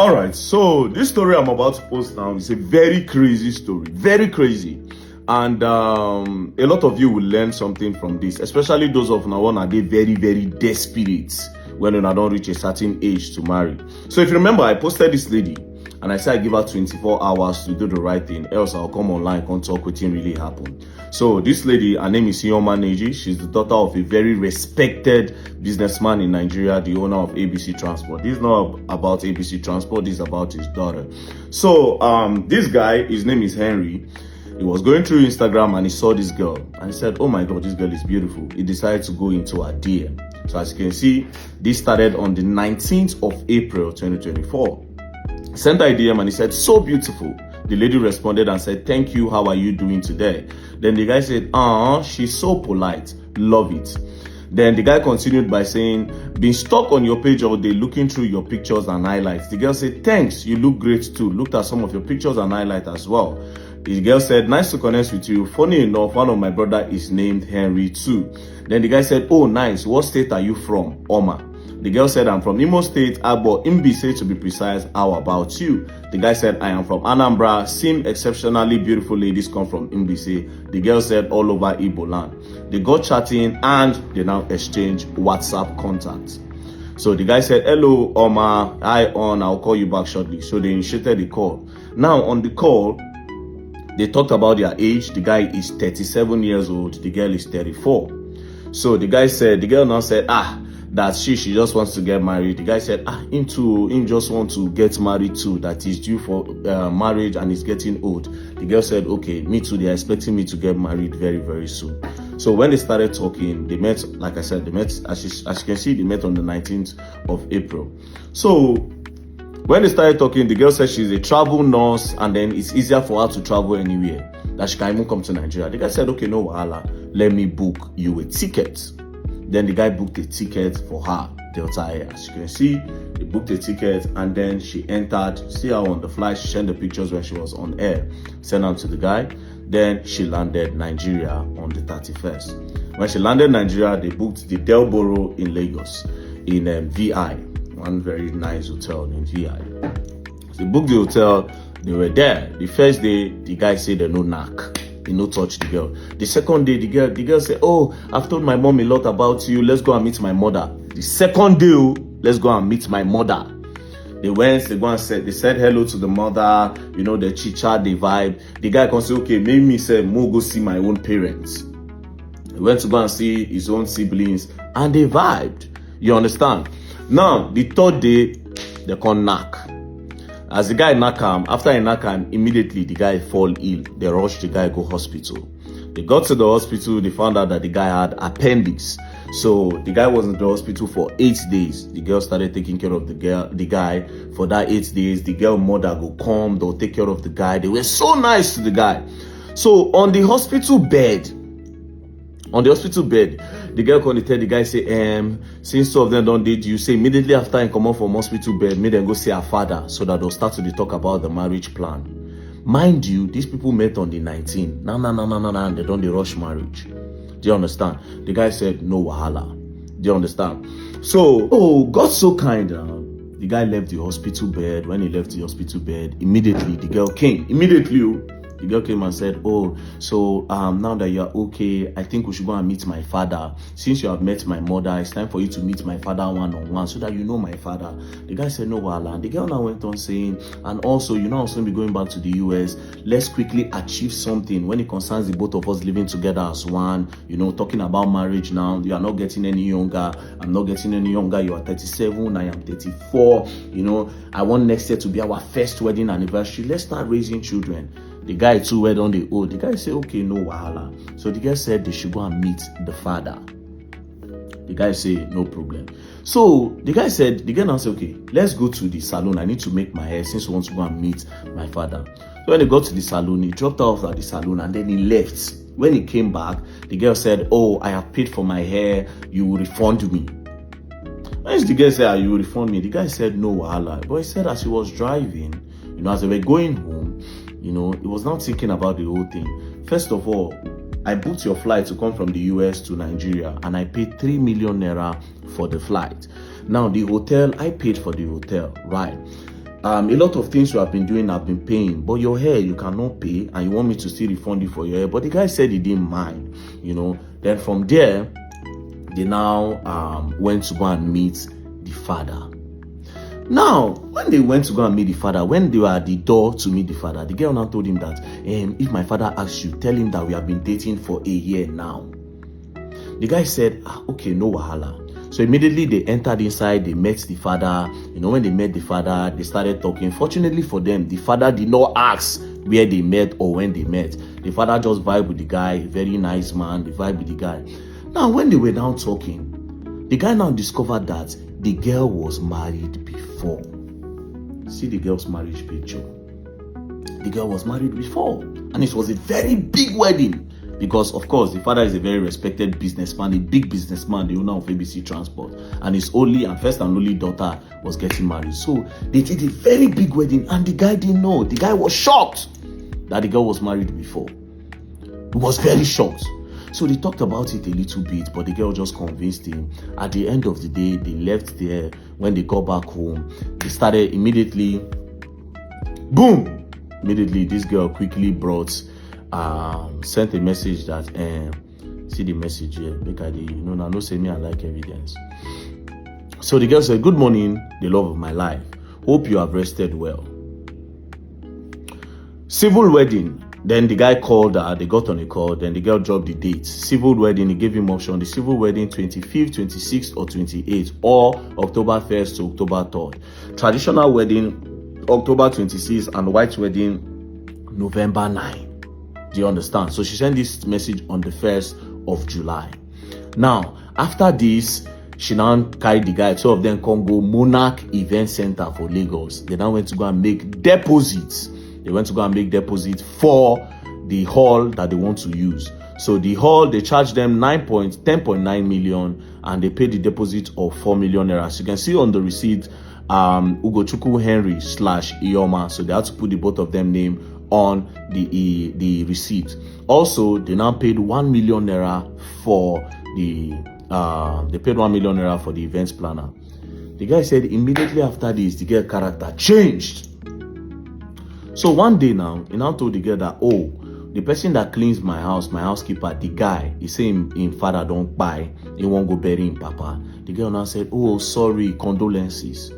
All right, so this story I'm about to post now is a very crazy story, very crazy. And a lot of you will learn something from this, especially those of now one are they very, very desperate when you don't reach a certain age to marry. So if you remember, I posted this lady and I said I give her 24 hours to do the right thing, else I'll come online and talk with him really happened. So this lady, her name is Yoma Neji. She's the daughter of a very respected businessman in Nigeria, the owner of ABC Transport. This is not about ABC Transport, this is about his daughter. So this guy, his name is Henry. He was going through Instagram and he saw this girl and he said, oh my God, this girl is beautiful. He decided to go into her DM. So as you can see, this started on the 19th of April 2024. He sent her a DM and he said, so beautiful. The lady responded and said, thank you, how are you doing today? Then the guy said, she's so polite, love it. Then the guy continued by saying, been stuck on your page all day looking through your pictures and highlights. The girl said, thanks, you look great too. Looked at some of your pictures and highlights as well. The girl said, nice to connect with you. Funny enough, one of my brother is named Henry too. Then the guy said, oh nice, what state are you from? Oma. The girl said, I'm from Imo State, Abo, Mbise to be precise. How about you? The guy said, I am from Anambra. Seem exceptionally beautiful ladies come from Mbise. The girl said, all over Igbo land. They got chatting and they now exchange WhatsApp contacts. So the guy said, hello, Oma, hi on, I'll call you back shortly. So they initiated the call. Now on the call, they talked about their age. The guy is 37 years old. The girl is 34. So the girl now said, that she just wants to get married. The guy said, him just want to get married too, that he's due for marriage and he's getting old. The girl said, okay, me too, they're expecting me to get married very, very soon. So when they started talking, they met, like I said, as you can see, they met on the 19th of April. So when they started talking, the girl said she's a travel nurse and then it's easier for her to travel anywhere, that she can even come to Nigeria. The guy said, okay, no wahala, let me book you a ticket. Then the guy booked a ticket for her, Delta Air. As you can see, he booked a ticket and then she entered. See her on the flight, she sent the pictures when she was on air, sent them to the guy. Then she landed Nigeria on the 31st. When she landed Nigeria, they booked the Delboro in Lagos, in VI, one very nice hotel in VI. So they booked the hotel, they were there. The first day, the guy said they no knock. He no touch the girl. The second day, the girl said, oh, I've told my mom a lot about you. Let's go and meet my mother. The second day, let's go and meet my mother. They said hello to the mother, the chit-chat, the vibe. The guy can say, okay, maybe me say, go see my own parents. He went to go and see his own siblings and they vibed. You understand? Now, the third day, they can knock. As the guy knock him, after he knock him, immediately the guy fall ill. They rushed the guy go hospital. They got to the hospital, they found out that the guy had appendix. So the guy was in the hospital for 8 days. The girl started taking care of the guy for that 8 days. The girl mother go come, they'll take care of the guy. They were so nice to the guy. So on the hospital bed, the girl called tell the guy, say, since two of them don't date you, say immediately after I come out from hospital bed, make them go see her father so that they'll start to talk about the marriage plan. Mind you, these people met on the 19th. And they don't rush marriage. Do you understand? The guy said, no wahala. Do you understand? So, God so kind. The guy left the hospital bed. When he left the hospital bed, immediately the girl came. The girl came and said, oh, so now that you're okay, I think we should go and meet my father. Since you have met my mother, it's time for you to meet my father one-on-one so that you know my father. The guy said, no, wahala. The girl now went on saying, and also, I'll soon be going back to the US. Let's quickly achieve something when it concerns the both of us living together as one. Talking about marriage now. You are not getting any younger. I'm not getting any younger. You are 37. I am 34. I want next year to be our first wedding anniversary. Let's start raising children. The guy too went on the old. The guy said, okay, no wahala. So the guy said they should go and meet the father. The guy said, no problem. So the guy now said, okay, let's go to the salon. I need to make my hair since we want to go and meet my father. So when they got to the salon, he dropped her off at the salon and then he left. When he came back, the girl said, oh, I have paid for my hair. You will refund me. When the girl said, you will refund me? The guy said, no wahala. But he said as he was driving, as they were going home, he was not thinking about the whole thing. First of all, I booked your flight to come from the US to Nigeria and I paid 3 million naira for the flight. Now, the hotel, I paid for the hotel, right? a lot of things you have been doing, I've been paying, but your hair you cannot pay, and you want me to still refund you for your hair. But the guy said he didn't mind, Then from there, they now went to go and meet the father. Now, when they went to go and meet the father, when they were at the door to meet the father, the girl now told him that, if my father asks you, tell him that we have been dating for a year now. The guy said, okay, no wahala. So immediately they entered inside, they met the father. When they met the father, they started talking. Fortunately for them, the father did not ask where they met or when they met. The father just vibed with the guy, very nice man, they vibed with the guy. Now, when they were now talking, the guy now discovered that the girl was married before. See the girl's marriage picture. The girl was married before. And it was a very big wedding. Because, of course, the father is a very respected businessman, a big businessman, the owner of ABC Transport. And his first and only daughter was getting married. So they did a very big wedding, and the guy didn't know. The guy was shocked that the girl was married before. He was very shocked. So they talked about it a little bit, but the girl just convinced him. At the end of the day, they left there. When they got back home, they started immediately. Boom! Immediately, this girl quickly sent a message that, see the message here, make I no say me I like evidence. So the girl said, good morning, the love of my life. Hope you have rested well. Civil wedding. Then the guy called her, they got on a call, then the girl dropped the date. Civil wedding, he gave him option. The civil wedding, 25th, 26th, or 28th, or October 1st to October 3rd. Traditional wedding, October 26th, and white wedding, November 9th. Do you understand? So she sent this message on the 1st of July. Now, after this, she now carried the guy, two of them come go Monarch Event Center for Lagos. They now went to go and make deposits. They went to go and make deposits for the hall that they want to use. So the hall, they charged them 10.9 million, and they paid the deposit of 4 million naira. So you can see on the receipt, Ugochukwu Henry / Ioma. So they had to put the both of them name on the receipt. Also, they now paid 1 million naira for the events planner. The guy said immediately after this, the girl character changed. So one day now, he now told the girl that, the person that cleans my house, my housekeeper, the guy, he say him father don't buy, he won't go bury him papa. The girl now said, sorry, condolences.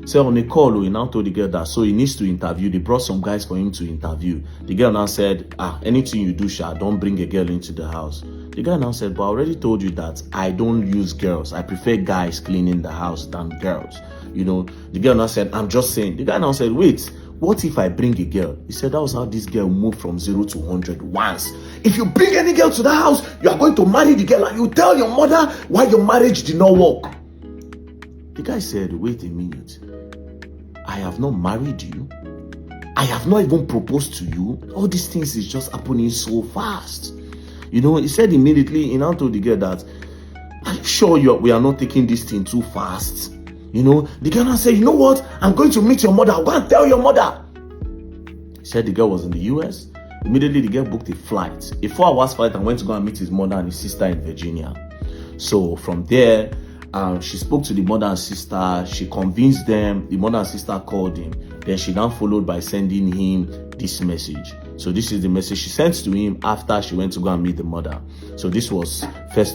So on a call, he now told the girl that so he needs to interview. They brought some guys for him to interview. The girl now said, anything you do, don't bring a girl into the house. The guy now said, but I already told you that I don't use girls. I prefer guys cleaning the house than girls. The girl now said, I'm just saying. The guy now said, wait, what if I bring a girl? He said that was how this girl moved from 0 to 100 once. If you bring any girl to the house, you are going to marry the girl, and you tell your mother why your marriage did not work. The guy said, wait a minute. I have not married you. I have not even proposed to you. All these things is just happening so fast. He said immediately, he now told the girl that, are you sure we are not taking this thing too fast? The girl now said, you know what? I'm going to meet your mother. I'll go and tell your mother. He said the girl was in the US. Immediately, the girl booked a flight, a 4-hour flight, and went to go and meet his mother and his sister in Virginia. So from there, she spoke to the mother and sister. She convinced them. The mother and sister called him. Then she now followed by sending him this message. So this is the message she sent to him after she went to go and meet the mother. So this was this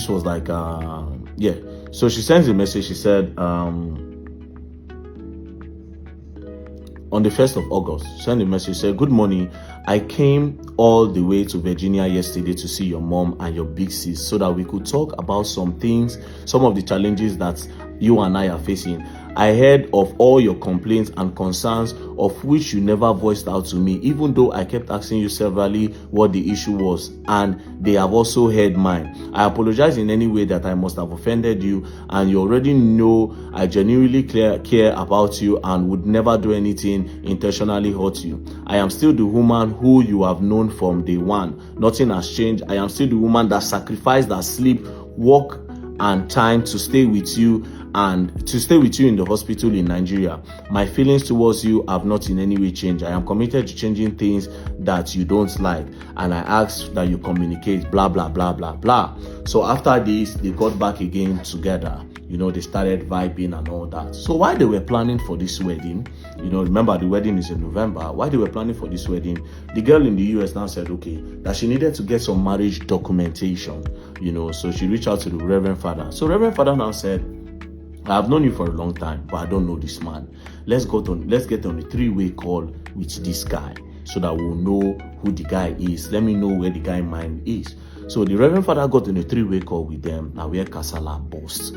was like So she sends a message. She said on the 1st of August, send a message, said, good morning. I came all the way to Virginia yesterday to see your mom and your big sis so that we could talk about some things, some of the challenges that you and I are facing. I heard of all your complaints and concerns, of which you never voiced out to me, even though I kept asking you severally what the issue was, and they have also heard mine. I apologize in any way that I must have offended you, and you already know I genuinely care about you and would never do anything intentionally hurt you. I am still the woman who you have known from day one. Nothing has changed. I am still the woman that sacrificed her sleep, work, and time to stay with you and to stay with you in the hospital in Nigeria. My feelings towards you have not in any way changed. I am committed to changing things that you don't like, and I ask that you communicate, blah, blah, blah, blah, blah. So after this, they got back again together. they started vibing and all that. So while they were planning for this wedding, remember the wedding is in November. While they were planning for this wedding, the girl in the US now said, okay, that she needed to get some marriage documentation, so she reached out to the Reverend Father. So Reverend Father now said, I have known you for a long time, but I don't know this man. Let's get on a 3-way call with this guy so that we'll know who the guy is. Let me know where the guy mind is. So the Reverend Father got on a 3-way call with them. Now where Kasala boss.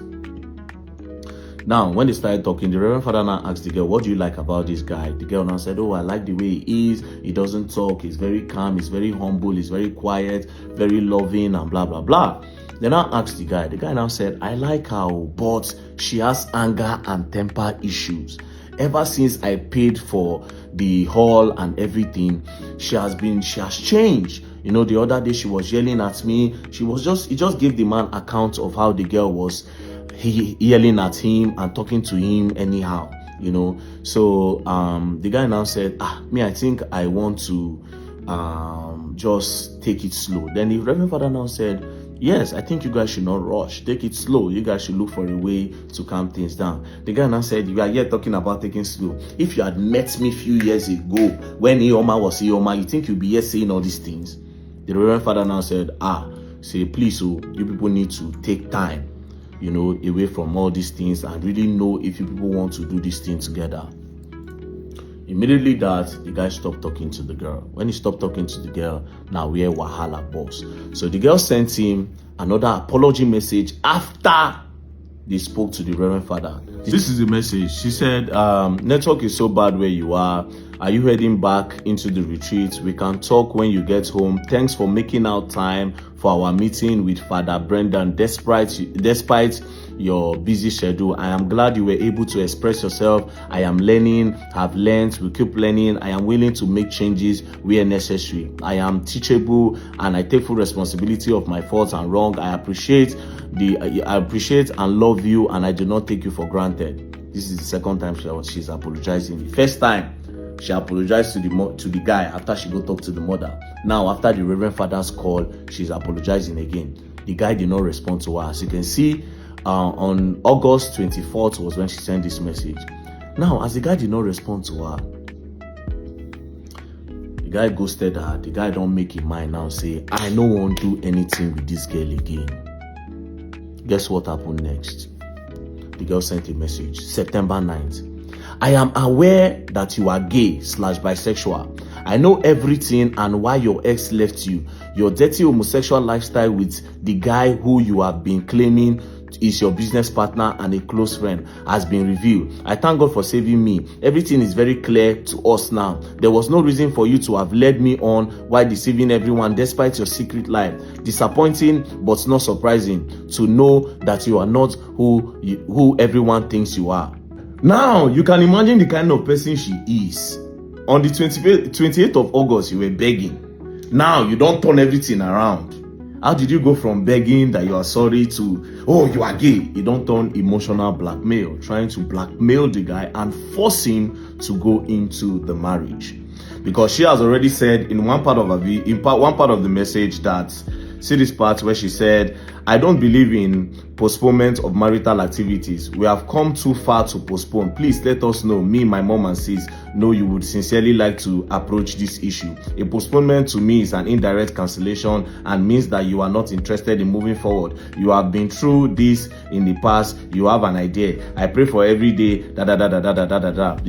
Now, when they started talking, the Reverend Father now asked the girl, what do you like about this guy? The girl now said, oh, I like the way he is. He doesn't talk. He's very calm. He's very humble. He's very quiet, very loving, and blah, blah, blah. Then I asked the guy. The guy now said, I like her, but she has anger and temper issues. Ever since I paid for the hall and everything, she has changed. The other day she was yelling at me. He just gave the man account of how the girl was yelling at him and talking to him anyhow, So the guy now said, I think I want to just take it slow. Then the Reverend Father now said, yes, I think you guys should not rush. Take it slow. You guys should look for a way to calm things down. The guy now said, you are here talking about taking slow. If you had met me a few years ago when Ioma was Ioma, you think you'd be here saying all these things? The Reverend Father now said, please, you people need to take time, away from all these things and really know if you people want to do this thing together. Immediately the guy stopped talking to the girl. When he stopped talking to the girl, now we're Wahala boss. So the girl sent him another apology message after they spoke to the Reverend Father. This is the message. She said, network is so bad where you are. Are you heading back into the retreat? We can talk when you get home. Thanks for making out time for our meeting with Father Brendan. Despite your busy schedule, I am glad you were able to express yourself. I am learning, have learned, we keep learning. I am willing to make changes where necessary. I am teachable and I take full responsibility of my faults and wrong. I appreciate and love you, and I do not take you for granted. This is the second time she's apologizing. The first time she apologized to the guy after she go talk to the mother. Now, after the Reverend Father's call, she's apologizing again. The guy did not respond to her. As you can see, on August 24th was when she sent this message. Now, as the guy did not respond to her, the guy ghosted her. The guy don't make him mind now, say, I no want to do anything with this girl again. Guess what happened next? The girl sent a message, September 9th. I am aware that you are gay/bisexual. I know everything and why your ex left you. Your dirty homosexual lifestyle with the guy who you have been claiming is your business partner and a close friend has been revealed. I thank God for saving me. Everything is very clear to us now. There was no reason for you to have led me on while deceiving everyone despite your secret life. Disappointing but not surprising to know that you are not who everyone thinks you are. Now, you can imagine the kind of person she is. On the 28th of August, you were begging. Now, you don't turn everything around. How did you go from begging that you are sorry to, oh, you are gay? You don't turn emotional blackmail, trying to blackmail the guy and force him to go into the marriage. Because she has already said in one part of the message that, see this part where she said, I don't believe in postponement of marital activities. We have come too far to postpone. Please let us know. Me, my mom and sis know you would sincerely like to approach this issue. A postponement to me is an indirect cancellation and means that you are not interested in moving forward. You have been through this in the past. You have an idea. I pray for every day,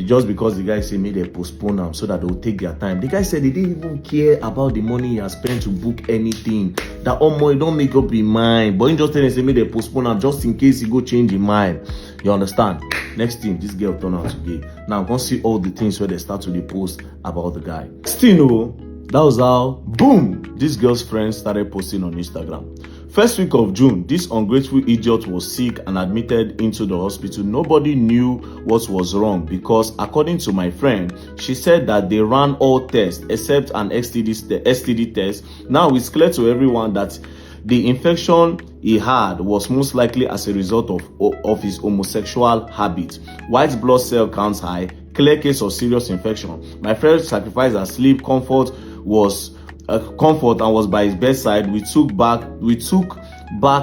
Just because the guy said me they postpone them so that they'll take their time. The guy said he didn't even care about the money he has spent to book anything. That money don't make up in mind. But he just tell him, they postpone them just in case he go change his mind. You understand? Next thing, this girl turned out to gay. Now, go see all the things where they start to post about the guy. Still, that was how, boom, this girl's friends started posting on Instagram. First week of June, this ungrateful idiot was sick and admitted into the hospital. Nobody knew what was wrong because, according to my friend, she said that they ran all tests except an STD test. Now it's clear to everyone that the infection he had was most likely as a result of his homosexual habit. White blood cell counts high, clear case of serious infection. My friend sacrificed her sleep comfort and was by his bedside. We took back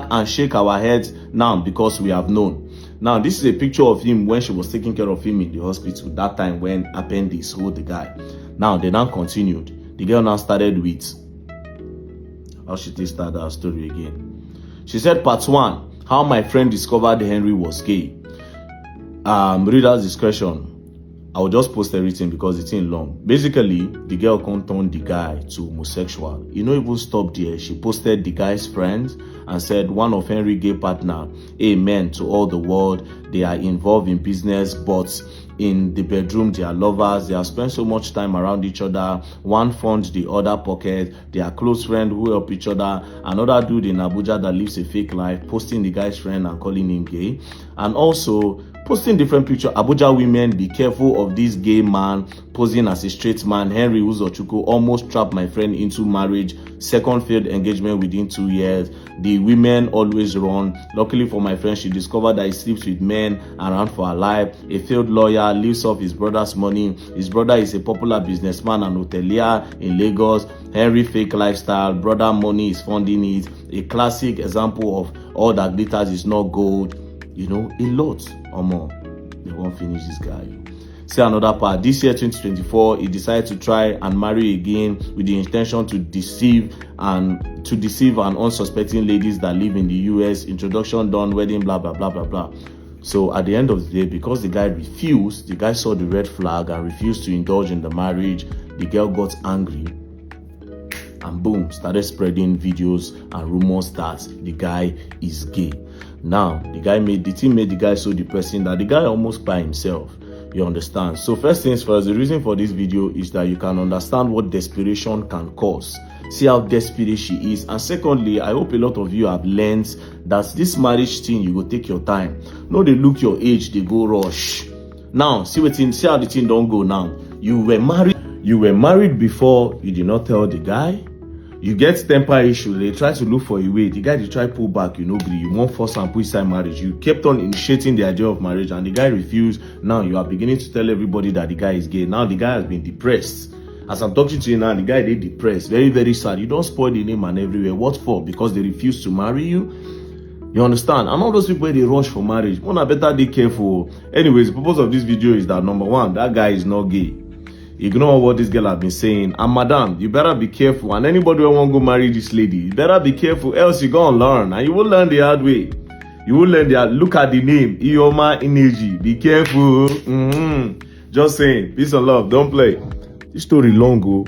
and shake our heads now because we have known. Now, this is a picture of him when she was taking care of him in the hospital, that time when appendix hold the guy. Now, they now continued. The girl now started with, how should they start that story again? She said, part 1, how my friend discovered Henry was gay. Reader's discretion. I will just post everything because it's in long. Basically, the girl can't turn the guy to homosexual. You know, even stopped there. She posted the guy's friends and said, one of Henry's gay partner, amen to all the world. They are involved in business, but in the bedroom, they are lovers. They have spent so much time around each other. One funds the other pocket. They are close friends who help each other. Another dude in Abuja that lives a fake life, posting the guy's friend and calling him gay. And also posting different pictures. Abuja women, be careful of this gay man posing as a straight man. Henry Uzochukwu almost trapped my friend into marriage. Second failed engagement within 2 years. The women always run. Luckily for my friend, she discovered that he sleeps with men around for her life. A failed lawyer lives off his brother's money. His brother is a popular businessman and hotelier in Lagos. Henry fake lifestyle. Brother money is funding it. A classic example of all that glitters is not gold. You know, a lot or more. They won't finish this guy. See another part. This year, 2024, he decided to try and marry again with the intention to deceive an unsuspecting ladies that live in the US. Introduction done, wedding, blah, blah, blah, blah, blah. So at the end of the day, because the guy refused, the guy saw the red flag and refused to indulge in the marriage, the girl got angry and boom, started spreading videos and rumors that the guy is gay. Now, the team made the guy so depressing that the guy almost by himself. You understand? So first things first, the reason for this video is that you can understand what desperation can cause. See how desperate she is. And secondly, I hope a lot of you have learned that this marriage thing, you go take your time. No, they look your age, they go rush. Now, see how the thing don't go now. You were married before, you did not tell the guy. You get temper issue, they try to look for a way. The guy they try pull back, you know, you won't force and put inside marriage. You kept on initiating the idea of marriage and the guy refused. Now you are beginning to tell everybody that the guy is gay. Now the guy has been depressed. As I'm talking to you now, the guy they depressed, very, very sad. You don't spoil the name and everywhere. What for? Because they refuse to marry you? You understand? And all those people, they rush for marriage. One, I better be careful. Anyways, the purpose of this video is that number one, that guy is not gay. Ignore what this girl has been saying. And madam, you better be careful. And anybody who won't go marry this lady, you better be careful. Else you're going to learn. And you will learn the hard way. You will learn look at the name. Ioma Energy. Be careful. Just saying. Peace and love. Don't play. This story long ago.